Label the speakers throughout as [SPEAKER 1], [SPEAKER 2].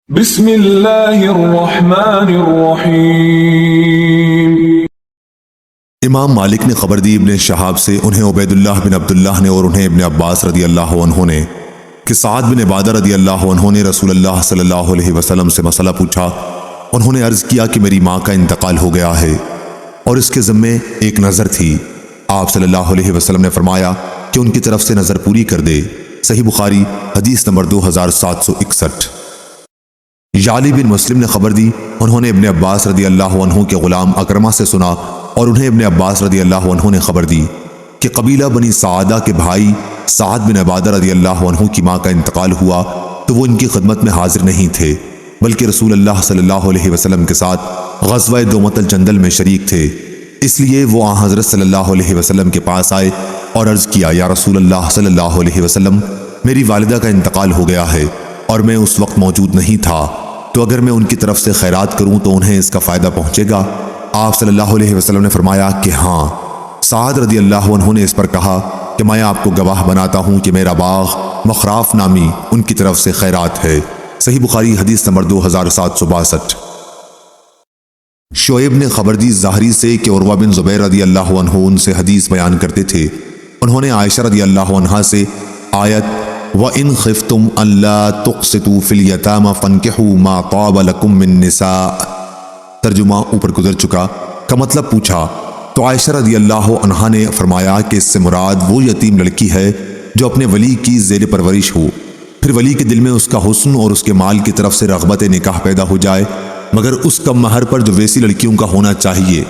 [SPEAKER 1] بسم اللہ الرحمن الرحیم۔
[SPEAKER 2] امام مالک نے خبر دی ابن شہاب سے، انہیں عبید اللہ بن عبداللہ نے اور انہیں ابن عباس رضی اللہ عنہ نے کہ سعد بن عبادہ رضی اللہ عنہ نے رسول اللہ صلی اللہ علیہ وسلم سے مسئلہ پوچھا۔ انہوں نے عرض کیا کہ میری ماں کا انتقال ہو گیا ہے اور اس کے ذمے ایک نظر تھی۔ آپ صلی اللہ علیہ وسلم نے فرمایا کہ ان کی طرف سے نظر پوری کر دے۔ صحیح بخاری حدیث نمبر 2761۔ یعلی بن مسلم نے خبر دی، انہوں نے ابن عباس رضی اللہ عنہ کے غلام اکرمہ سے سنا اور انہیں ابن عباس رضی اللہ عنہ نے خبر دی کہ قبیلہ بنی سعادہ کے بھائی سعد بن عبادہ رضی اللہ عنہ کی ماں کا انتقال ہوا تو وہ ان کی خدمت میں حاضر نہیں تھے، بلکہ رسول اللہ صلی اللہ علیہ وسلم کے ساتھ غزوہ دومت الجندل میں شریک تھے۔ اس لیے وہ آن حضرت صلی اللہ علیہ وسلم کے پاس آئے اور عرض کیا، یا رسول اللہ صلی اللہ علیہ وسلم، میری والدہ کا انتقال ہو گیا ہے اور میں اس وقت موجود نہیں تھا، تو اگر میں ان کی طرف سے خیرات کروں تو انہیں اس کا فائدہ پہنچے گا؟ آپ صلی اللہ علیہ وسلم نے فرمایا کہ ہاں۔ سعد رضی اللہ عنہ نے اس پر کہا کہ میں آپ کو گواہ بناتا ہوں کہ میرا باغ مخراف نامی ان کی طرف سے خیرات ہے۔ صحیح بخاری حدیث نمبر 2762۔ شعیب نے خبر دی زہری سے کہ عروہ بن زبیر رضی اللہ عنہ ان سے حدیث بیان کرتے تھے۔ انہوں نے عائشہ رضی اللہ عنہا سے آیت وَإِنْ خِفْتُمْ أَلَّا تُقْسِطُوا فِي الْيَتَامَى فَانكِحُوا مَا طَابَ لَكُم مِّن نِّسَاءٍ، ترجمہ اوپر گزر چکا، کا مطلب پوچھا تو عائشہ رضی اللہ عنہا نے فرمایا کہ اس سے مراد وہ یتیم لڑکی ہے جو اپنے ولی کی زیر پرورش ہو، پھر ولی کے دل میں اس کا حسن اور اس کے مال کی طرف سے رغبت نکاح پیدا ہو جائے، مگر اس کم مہر پر جو ویسی لڑکیوں کا ہونا چاہیے،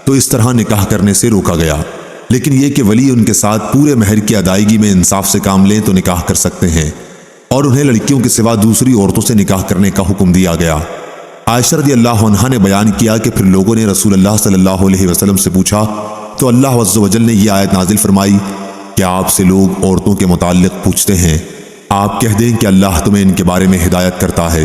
[SPEAKER 2] تو اس طرح نکاح کرنے سے روکا گیا۔ لیکن یہ کہ ولی ان کے ساتھ پورے مہر کی ادائیگی میں انصاف سے کام لیں تو نکاح کر سکتے ہیں، اور انہیں لڑکیوں کے سوا دوسری عورتوں سے نکاح کرنے کا حکم دیا گیا۔ عائشہ رضی اللہ عنہا نے بیان کیا کہ پھر لوگوں نے رسول اللہ صلی اللہ علیہ وسلم سے پوچھا تو اللہ عز و جل نے یہ آیت نازل فرمائی کہ آپ سے لوگ عورتوں کے متعلق پوچھتے ہیں، آپ کہہ دیں کہ اللہ تمہیں ان کے بارے میں ہدایت کرتا ہے۔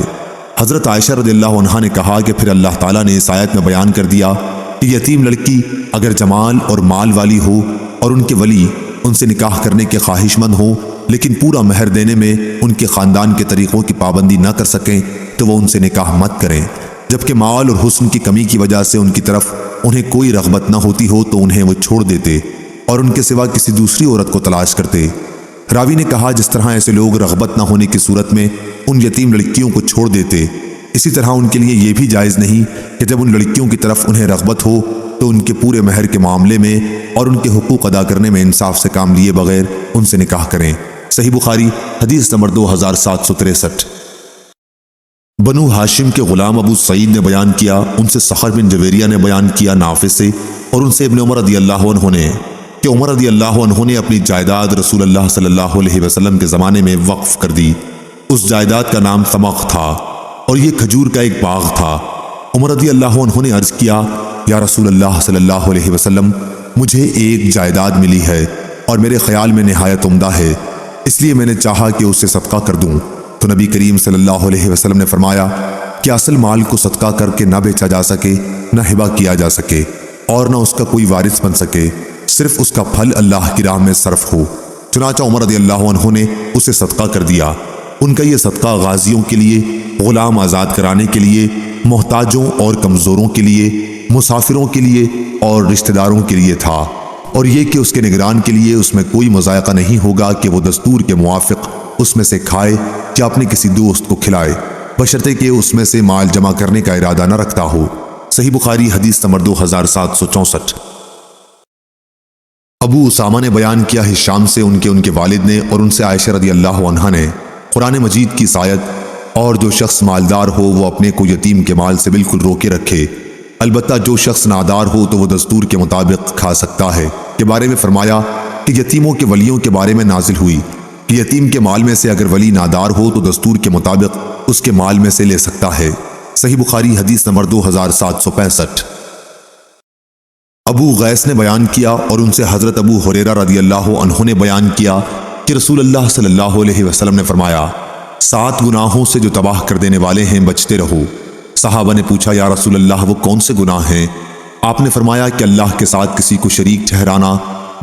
[SPEAKER 2] حضرت عائشہ رضی اللہ عنہا نے کہا کہ پھر اللہ تعالیٰ نے اس آیت میں بیان کر دیا کہ یتیم لڑکی اگر جمال اور مال والی ہو اور ان کے ولی ان سے نکاح کرنے کے خواہش مند ہوں لیکن پورا مہر دینے میں ان کے خاندان کے طریقوں کی پابندی نہ کر سکیں تو وہ ان سے نکاح مت کریں، جبکہ مال اور حسن کی کمی کی وجہ سے ان کی طرف انہیں کوئی رغبت نہ ہوتی ہو تو انہیں وہ چھوڑ دیتے اور ان کے سوا کسی دوسری عورت کو تلاش کرتے۔ راوی نے کہا جس طرح ایسے لوگ رغبت نہ ہونے کی صورت میں ان یتیم لڑکیوں کو چھوڑ دیتے، اسی طرح ان کے لیے یہ بھی جائز نہیں کہ جب ان لڑکیوں کی طرف انہیں رغبت ہو تو ان کے پورے مہر کے معاملے میں اور ان کے حقوق ادا کرنے میں انصاف سے کام لیے بغیر ان سے نکاح کریں۔ صحیح بخاری حدیث نمبر 2763۔ بنو ہاشم کے غلام ابو سعید نے بیان کیا، ان سے صخر بن جویریہ نے بیان کیا نافع سے اور ان سے ابن عمر رضی اللہ عنہ نے کہ عمر رضی اللہ عنہ نے اپنی جائیداد رسول اللہ صلی اللہ علیہ وسلم کے زمانے میں وقف کر دی۔ اس جائیداد کا نام تمغ تھا اور یہ کھجور کا ایک باغ تھا۔ عمر رضی اللہ عنہ نے عرض کیا، یا رسول اللہ صلی اللہ علیہ وسلم، مجھے ایک جائیداد ملی ہے اور میرے خیال میں نہایت عمدہ ہے، اس لیے میں نے چاہا کہ اسے صدقہ کر دوں۔ تو نبی کریم صلی اللہ علیہ وسلم نے فرمایا کہ اصل مال کو صدقہ کر کے نہ بیچا جا سکے، نہ ہبہ کیا جا سکے اور نہ اس کا کوئی وارث بن سکے، صرف اس کا پھل اللہ کی راہ میں صرف ہو۔ چنانچہ عمر رضی اللہ عنہ نے اسے صدقہ کر دیا۔ ان کا یہ صدقہ غازیوں کے لیے، غلام آزاد کرانے کے لیے، محتاجوں اور کمزوروں کے لیے، مسافروں کے لیے اور رشتہ داروں کے لیے تھا، اور یہ کہ اس کے نگران کے لیے اس میں کوئی مذائقہ نہیں ہوگا کہ وہ دستور کے موافق اس میں سے کھائے یا اپنے کسی دوست کو کھلائے، بشرطے کہ اس میں سے مال جمع کرنے کا ارادہ نہ رکھتا ہو۔ صحیح بخاری حدیث نمبر 2764۔ ابو اسامہ نے بیان کیا ہشام سے ان کے والد نے اور ان سے عائشہ رضی اللہ عنہا نے قرآن مجید کی آیت اور جو شخص مالدار ہو وہ اپنے کو یتیم کے مال سے بالکل روکے رکھے، البتہ جو شخص نادار ہو تو وہ دستور کے مطابق کھا سکتا ہے، کے بارے میں فرمایا کہ یتیموں کے ولیوں کے بارے میں نازل ہوئی کہ یتیم کے مال میں سے اگر ولی نادار ہو تو دستور کے مطابق اس کے مال میں سے لے سکتا ہے۔ صحیح بخاری حدیث نمبر 2765۔ ابو غیث نے بیان کیا اور ان سے حضرت ابو ہریرہ رضی اللہ عنہ نے بیان کیا کہ رسول اللہ صلی اللہ علیہ وسلم نے فرمایا، 7 گناہوں سے جو تباہ کر دینے والے ہیں بچتے رہو۔ صحابہ نے پوچھا، یا رسول اللہ وہ کون سے گناہ ہیں؟ آپ نے فرمایا کہ اللہ کے ساتھ کسی کو شریک ٹھہرانا،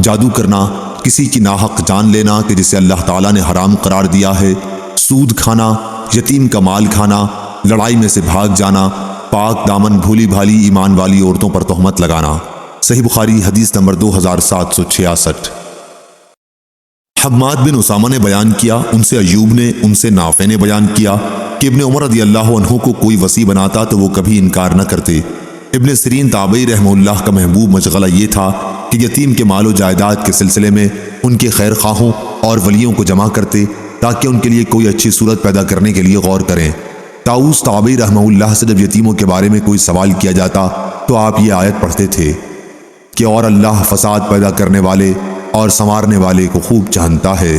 [SPEAKER 2] جادو کرنا، کسی کی ناحق جان لینا کہ جسے اللہ تعالیٰ نے حرام قرار دیا ہے، سود کھانا، یتیم کا مال کھانا، لڑائی میں سے بھاگ جانا، پاک دامن بھولی بھالی ایمان والی عورتوں پر تہمت لگانا۔ صحیح بخاری حدیث نمبر 2766۔ حماد بن اسامہ نے بیان کیا، ان سے ایوب نے، ان سے نافع نے بیان کیا کہ ابن عمر رضی اللہ عنہ کو کوئی وصی بناتا تو وہ کبھی انکار نہ کرتے۔ ابن سیرین تابعی رحمہ اللہ کا محبوب مشغلہ یہ تھا کہ یتیم کے مال و جائیداد کے سلسلے میں ان کے خیر خواہوں اور ولیوں کو جمع کرتے تاکہ ان کے لیے کوئی اچھی صورت پیدا کرنے کے لیے غور کریں۔ طاؤس تابعی رحمہ اللہ سے جب یتیموں کے بارے میں کوئی سوال کیا جاتا تو آپ یہ آیت پڑھتے تھے کہ اور اللہ فساد پیدا کرنے والے اور سنوارنے والے کو خوب جانتا ہے۔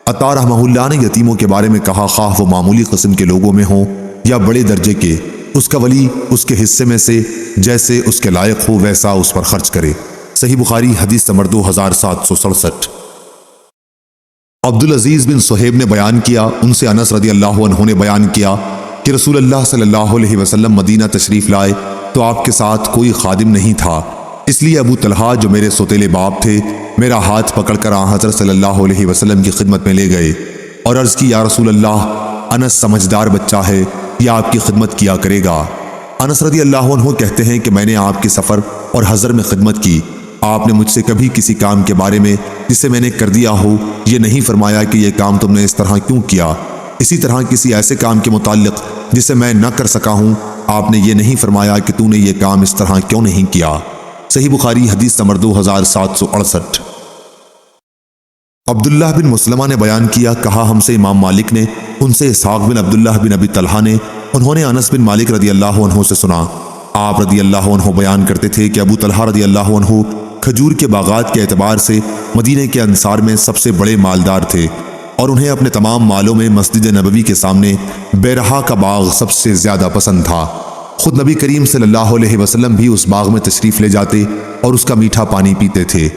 [SPEAKER 2] عطا رحمہ اللہ نے یتیموں کے بارے میں کہا، خواہ وہ معمولی قسم کے لوگوں میں ہوں یا بڑے درجے کے، اس کا ولی اس کے حصے میں سے جیسے اس کے لائق ہو ویسا اس پر خرچ کرے۔ صحیح بخاری حدیث نمبر 2767۔ عبدالعزیز بن صہیب نے بیان کیا، ان سے انس رضی اللہ عنہ نے بیان کیا کہ رسول اللہ صلی اللہ علیہ وسلم مدینہ تشریف لائے تو آپ کے ساتھ کوئی خادم نہیں تھا، اس لیے ابو طلحہ جو میرے سوتیلے باپ تھے میرا ہاتھ پکڑ کر حضرت صلی اللہ علیہ وسلم کی خدمت میں لے گئے اور عرض کی، یا رسول اللہ، انس سمجھدار بچہ ہے، یہ آپ کی خدمت کیا کرے گا۔ انس رضی اللہ عنہ کہتے ہیں کہ میں نے آپ کے سفر اور حضر میں خدمت کی، آپ نے مجھ سے کبھی کسی کام کے بارے میں جسے میں نے کر دیا ہو یہ نہیں فرمایا کہ یہ کام تم نے اس طرح کیوں کیا، اسی طرح کسی ایسے کام کے متعلق جسے میں نہ کر سکا ہوں آپ نے یہ نہیں فرمایا کہ تو نے یہ کام اس طرح کیوں نہیں کیا۔ صحیح بخاری حدیث نمبر 2768۔ عبداللہ بن مسلمہ نے بیان کیا، کہا ہم سے امام مالک نے، ان سے اسحاق بن عبداللہ بن ابی طلحہ نے، انہوں نے انس بن مالک رضی اللہ عنہ سے سنا، آپ رضی اللہ عنہ بیان کرتے تھے کہ ابو طلحہ رضی اللہ عنہ کھجور کے باغات کے اعتبار سے مدینے کے انصار میں سب سے بڑے مالدار تھے اور انہیں اپنے تمام مالوں میں مسجد نبوی کے سامنے بیرہا کا باغ سب سے زیادہ پسند تھا۔ خود نبی کریم صلی اللہ علیہ وسلم بھی اس باغ میں تشریف لے جاتے اور اس کا میٹھا پانی پیتے تھے۔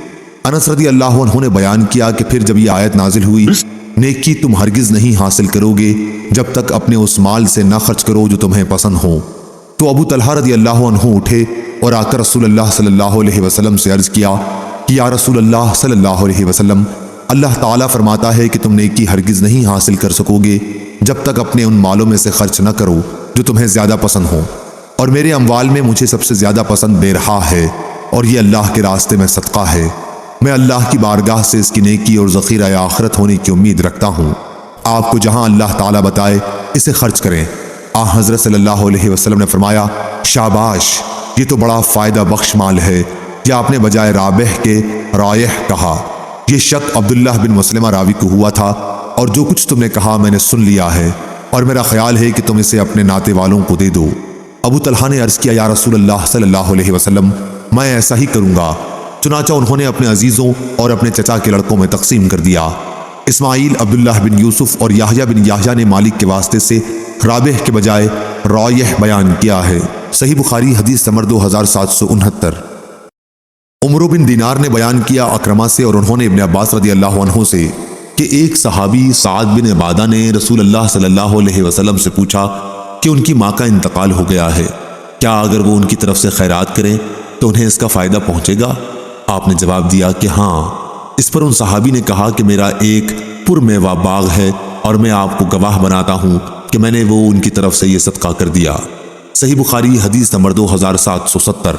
[SPEAKER 2] انس رضی اللہ عنہ نے بیان کیا کہ پھر جب یہ آیت نازل ہوئی، نیکی تم ہرگز نہیں حاصل کرو گے جب تک اپنے اس مال سے نہ خرچ کرو جو تمہیں پسند ہو، تو ابو طلحہ رضی اللہ عنہ اٹھے اور آ کر رسول اللہ صلی اللہ علیہ وسلم سے عرض کیا کہ یا رسول اللہ صلی اللہ علیہ وسلم، اللہ تعالیٰ فرماتا ہے کہ تم نیکی ہرگز نہیں حاصل کر سکو گے جب تک اپنے ان مالوں میں سے خرچ نہ کرو جو تمہیں زیادہ پسند ہو، اور میرے اموال میں مجھے سب سے زیادہ پسند بیرہا ہے اور یہ اللہ کے راستے میں صدقہ ہے، میں اللہ کی بارگاہ سے اس کی نیکی اور ذخیرہ آخرت ہونے کی امید رکھتا ہوں، آپ کو جہاں اللہ تعالیٰ بتائے اسے خرچ کریں۔ حضرت صلی اللہ علیہ وسلم نے فرمایا، شاباش، یہ تو بڑا فائدہ بخش مال ہے، یا آپ نے بجائے رابح کے رائح کہا۔ یہ شک عبداللہ بن مسلمہ راوی کو ہوا تھا، اور جو کچھ تم نے کہا میں نے سن لیا ہے، اور میرا خیال ہے کہ تم اسے اپنے ناتے والوں کو دے دو۔ ابو طلحہ نے عرض کیا، یا رسول اللہ صلی اللہ علیہ وسلم، میں ایسا ہی کروں گا۔ چنانچہ انہوں نے اپنے عزیزوں اور اپنے چچا کے لڑکوں میں تقسیم کر دیا۔ اسماعیل، عبداللہ بن یوسف اور یحییٰ بن یحییٰ نے مالک کے واسطے سے رابح کے بجائے رائح بیان کیا ہے۔ صحیح بخاری حدیث نمبر 2769۔ عمرو بن دینار نے بیان کیا اکرمہ سے، اور انہوں نے ابن عباس رضی اللہ عنہ سے، کہ ایک صحابی سعد بن عبادہ نے رسول اللہ صلی اللہ علیہ وسلم سے پوچھا کہ ان کی ماں کا انتقال ہو گیا ہے، کیا اگر وہ ان کی طرف سے خیرات کریں تو انہیں اس کا فائدہ پہنچے گا؟ آپ نے جواب دیا کہ ہاں۔ اس پر ان صحابی نے کہا کہ میرا ایک پرمیوہ باغ ہے اور میں آپ کو گواہ بناتا ہوں کہ میں نے وہ ان کی طرف سے یہ صدقہ کر دیا۔ صحیح بخاری حدیث نمبر 2770۔